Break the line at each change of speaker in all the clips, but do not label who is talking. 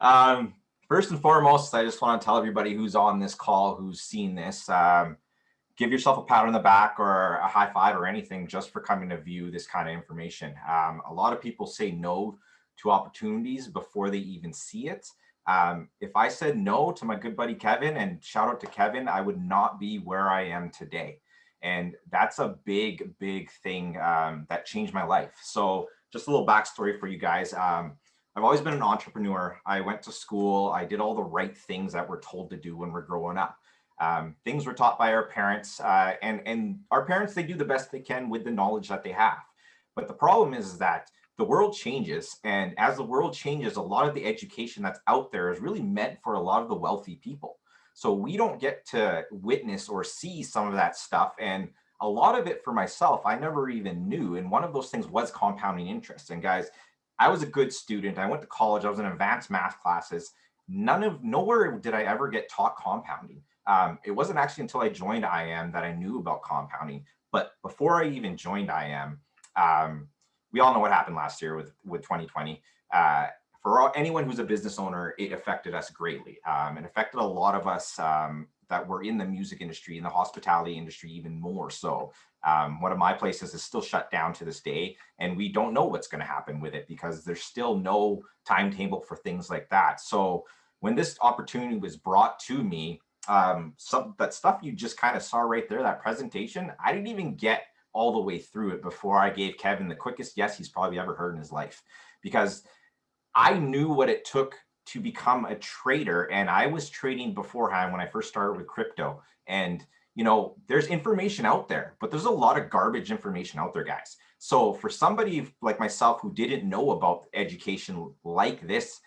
Um, First and foremost, I just want to tell everybody who's on this call, who's seen this, give yourself a pat on the back or a high five or anything just for coming to view this kind of information. A lot of people say no to opportunities before they even see it. If I said no to my good buddy Kevin, and shout out to Kevin, I would not be where I am today. And that's a big, big thing that changed my life. So, just a little backstory for you guys. I've always been an entrepreneur. I went to school. I did all the right things that we're told to do when we're growing up. Things were taught by our parents, and our parents, they do the best they can with the knowledge that they have. But the problem is that the world changes, and as the world changes, a lot of the education that's out there is really meant for a lot of the wealthy people. So we don't get to witness or see some of that stuff. And a lot of it for myself, I never even knew. And one of those things was compounding interest. And guys, I was a good student. I went to college. I was in advanced math classes. Nowhere did I ever get taught compounding. It wasn't actually until I joined IM that I knew about compounding. But before I even joined IM, we all know what happened last year with 2020. For anyone who's a business owner, it affected us greatly. It affected a lot of us that were in the music industry, in the hospitality industry, even more so. One of my places is still shut down to this day, and we don't know what's going to happen with it because there's still no timetable for things like that. So when this opportunity was brought to me, that stuff you just kind of saw right there, that presentation, I didn't even get all the way through it before I gave Kevin the quickest yes he's probably ever heard in his life, because I knew what it took to become a trader, and I was trading beforehand when I first started with crypto. And there's information out there, but there's a lot of garbage information out there, guys. So for somebody like myself who didn't know about education like this,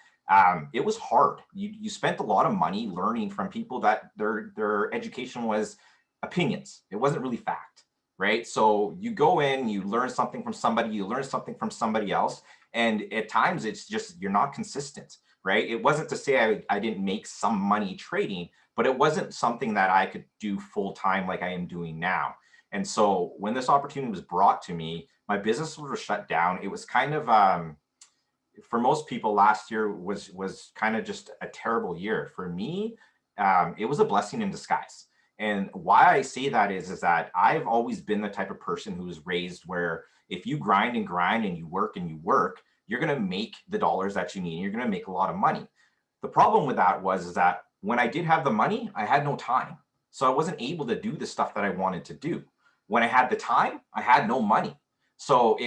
it was hard. You spent a lot of money learning from people that their education was opinions. It wasn't really fact, right? So you go in, you learn something from somebody, you learn something from somebody else, and at times it's just you're not consistent, right? It wasn't to say I didn't make some money trading, but it wasn't something that I could do full time like I am doing now. And so when this opportunity was brought to me, my business was shut down. It was kind of for most people, last year was kind of just a terrible year. For me, it was a blessing in disguise. And why I say that is that I've always been the type of person who was raised where if you grind and grind and you work, you're going to make the dollars that you need. And you're going to make a lot of money. The problem with that was that when I did have the money, I had no time. So I wasn't able to do the stuff that I wanted to do. When I had the time, I had no money. So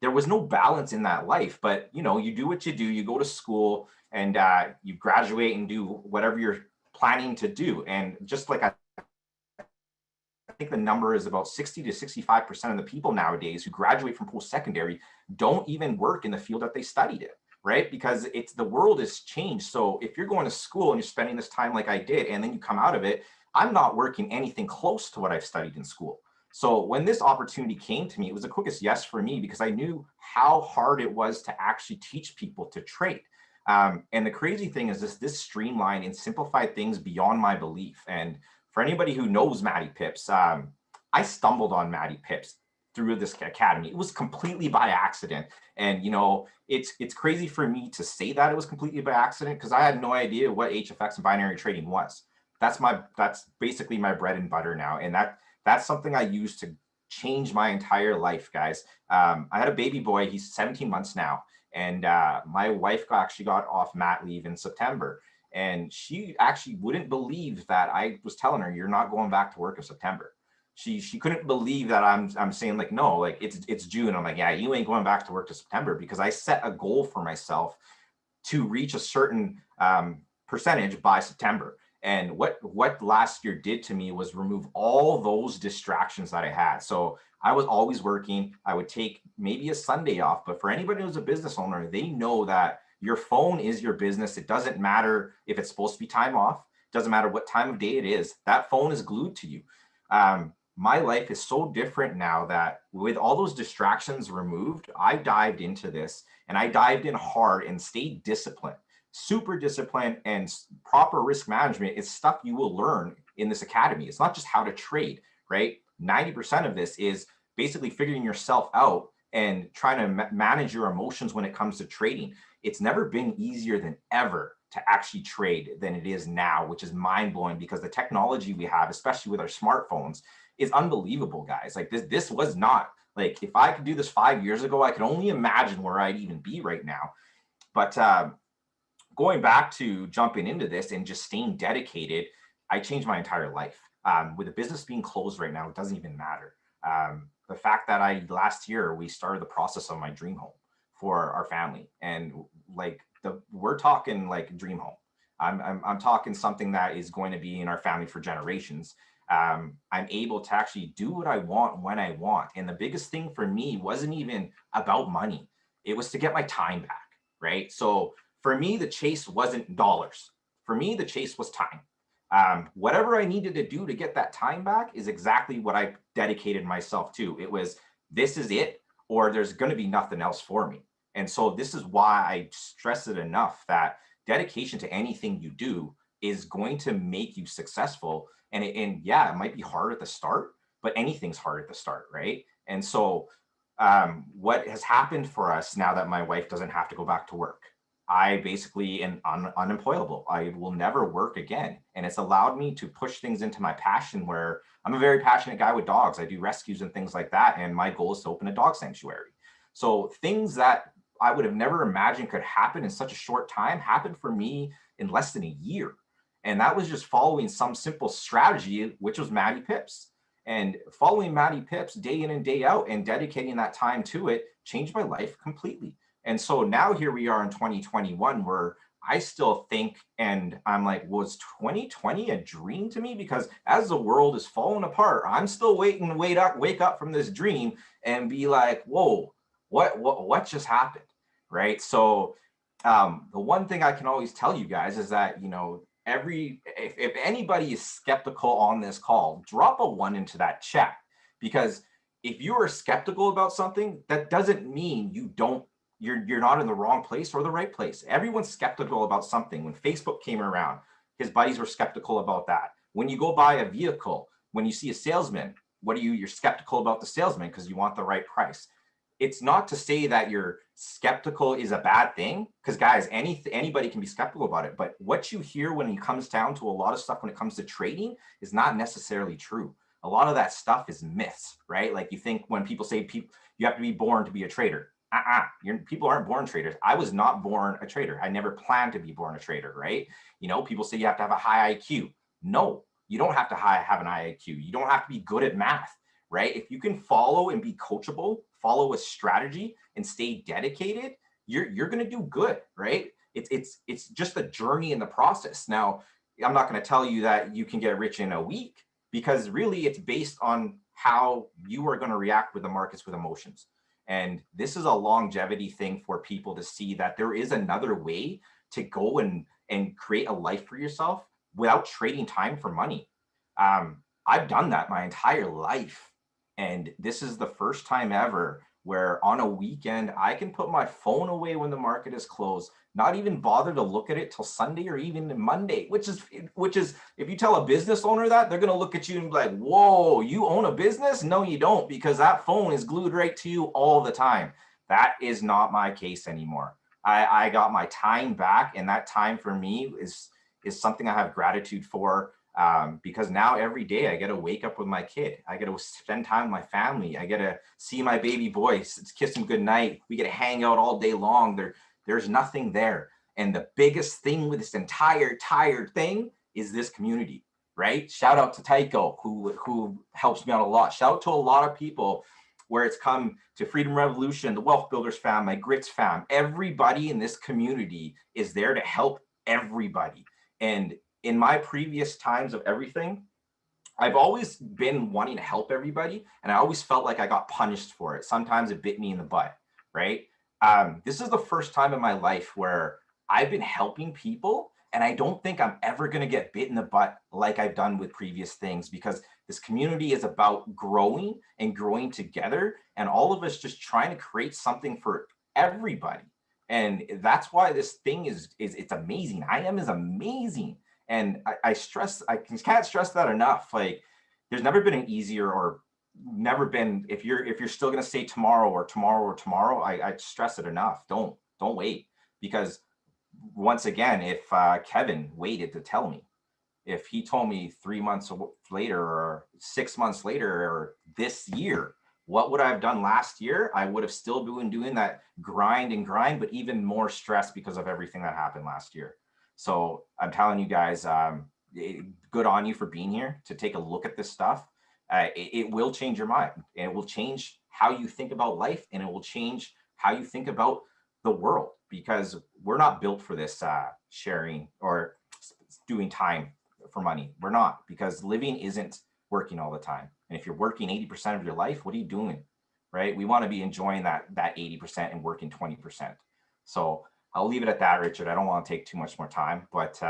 there was no balance in that life. But you do what you do. You go to school and you graduate and do whatever you're planning to do. And just like I think the number is about 60 to 65% of the people nowadays who graduate from post-secondary don't even work in the field that they studied in, right? Because the world has changed. So if you're going to school and you're spending this time like I did, and then you come out of it, I'm not working anything close to what I've studied in school. So when this opportunity came to me, it was the quickest yes for me because I knew how hard it was to actually teach people to trade. And the crazy thing is this streamlined and simplified things beyond my belief. And for anybody who knows Matty Pips, I stumbled on Matty Pips through this academy. It was completely by accident. And it's crazy for me to say that it was completely by accident because I had no idea what HFX and binary trading was. That's basically my bread and butter now. And that's something I use to change my entire life, guys. I had a baby boy. He's 17 months now. And my wife actually got off mat leave in September. And she actually wouldn't believe that I was telling her, you're not going back to work in September. She couldn't believe that I'm saying like, no, like it's June. I'm like, yeah, you ain't going back to work to September, because I set a goal for myself to reach a certain percentage by September. And what last year did to me was remove all those distractions that I had. So I was always working. I would take maybe a Sunday off, but for anybody who's a business owner, they know that your phone is your business. It doesn't matter if it's supposed to be time off. It doesn't matter what time of day it is. That phone is glued to you. My life is so different now that with all those distractions removed, I dived into this and I dived in hard and stayed disciplined. Super disciplined and proper risk management is stuff you will learn in this academy. It's not just how to trade, right? 90% of this is basically figuring yourself out and trying to manage your emotions when it comes to trading. It's never been easier than ever to actually trade than it is now, which is mind blowing because the technology we have, especially with our smartphones, is unbelievable, guys. Like this was not like, if I could do this 5 years ago, I could only imagine where I'd even be right now. But going back to jumping into this and just staying dedicated, I changed my entire life. With the business being closed right now, it doesn't even matter. The fact that last year we started the process of my dream home for our family, and like we're talking like dream home. I'm talking something that is going to be in our family for generations. I'm able to actually do what I want when I want, and the biggest thing for me wasn't even about money; it was to get my time back. Right, so for me, the chase wasn't dollars. For me, the chase was time. Whatever I needed to do to get that time back is exactly what I dedicated myself to. It was, this is it, or there's going to be nothing else for me. And so this is why I stress it enough that dedication to anything you do is going to make you successful. And yeah, it might be hard at the start, but anything's hard at the start, right? And so what has happened for us now that my wife doesn't have to go back to work, I basically am unemployable. I will never work again. And it's allowed me to push things into my passion, where I'm a very passionate guy with dogs. I do rescues and things like that. And my goal is to open a dog sanctuary. So things that I would have never imagined could happen in such a short time happened for me in less than a year. And that was just following some simple strategy, which was Maddie Pips. And following Maddie Pips day in and day out and dedicating that time to it changed my life completely. And so now here we are in 2021, where I still think, and I'm like, was 2020 a dream to me? Because as the world is falling apart, I'm still waiting to wake up from this dream and be like, whoa, what just happened? Right. So the one thing I can always tell you guys is that, if anybody is skeptical on this call, drop a 1 into that chat. Because if you are skeptical about something, that doesn't mean you're not in the wrong place or the right place. Everyone's skeptical about something. When Facebook came around, his buddies were skeptical about that. When you go buy a vehicle, when you see a salesman, you're skeptical about the salesman because you want the right price. It's not to say that you're skeptical is a bad thing, because guys, anybody can be skeptical about it. But what you hear when it comes down to a lot of stuff when it comes to trading is not necessarily true. A lot of that stuff is myths, right? Like, you think when people say you have to be born to be a trader. People aren't born traders. I was not born a trader. I never planned to be born a trader, right? People say you have to have a high IQ. No, you don't have to have an high IQ. You don't have to be good at math, right? If you can follow and be coachable, follow a strategy and stay dedicated, you're going to do good, right? It's just a journey in the process. Now, I'm not going to tell you that you can get rich in a week, because really it's based on how you are going to react with the markets with emotions. And this is a longevity thing for people to see that there is another way to go and create a life for yourself without trading time for money. I've done that my entire life. And this is the first time ever where on a weekend, I can put my phone away when the market is closed, not even bother to look at it till Sunday or even Monday, which is, if you tell a business owner that, they're going to look at you and be like, whoa, you own a business? No, you don't, because that phone is glued right to you all the time. That is not my case anymore. I got my time back, and that time for me is something I have gratitude for. Because now every day I get to wake up with my kid. I get to spend time with my family. I get to see my baby boy, kiss him goodnight. We get to hang out all day long. There's nothing there. And the biggest thing with this entire thing is this community, right? Shout out to Tycho, who helps me out a lot. Shout out to a lot of people where it's come to Freedom Revolution, the Wealth Builders fam, my Grits fam. Everybody in this community is there to help everybody. And in my previous times of everything, I've always been wanting to help everybody, and I always felt like I got punished for it. Sometimes it bit me in the butt, right? This is the first time in my life where I've been helping people, and I don't think I'm ever going to get bit in the butt like I've done with previous things, because this community is about growing and growing together, and all of us just trying to create something for everybody. And that's why this thing is it's amazing. IM is amazing. And I can't stress that enough. Like, there's never been an easier or never been, if you're still going to say tomorrow or tomorrow or tomorrow, I stress it enough. Don't wait, because once again, if Kevin waited to tell me, if he told me 3 months later or 6 months later or this year, what would I have done last year? I would have still been doing that grind, but even more stress because of everything that happened last year. So I'm telling you guys, good on you for being here to take a look at this stuff. It will change your mind, and it will change how you think about life, and it will change how you think about the world, because we're not built for this sharing or doing time for money. We're not, because living isn't working all the time. And if you're working 80% of your life, what are you doing? Right? We want to be enjoying that 80% and working 20%. So I'll leave it at that, Richard. I don't want to take too much more time, but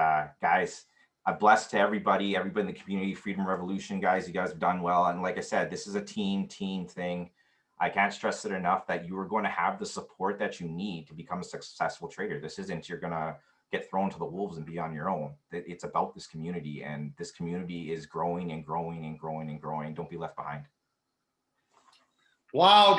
guys, I'm blessed to everybody in the community, Freedom Revolution, guys. You guys have done well. And like I said, this is a team thing. I can't stress it enough that you are going to have the support that you need to become a successful trader. This isn't, you're going to get thrown to the wolves and be on your own. It's about this community, and this community is growing and growing and growing and growing. Don't be left behind.
Wow, guys.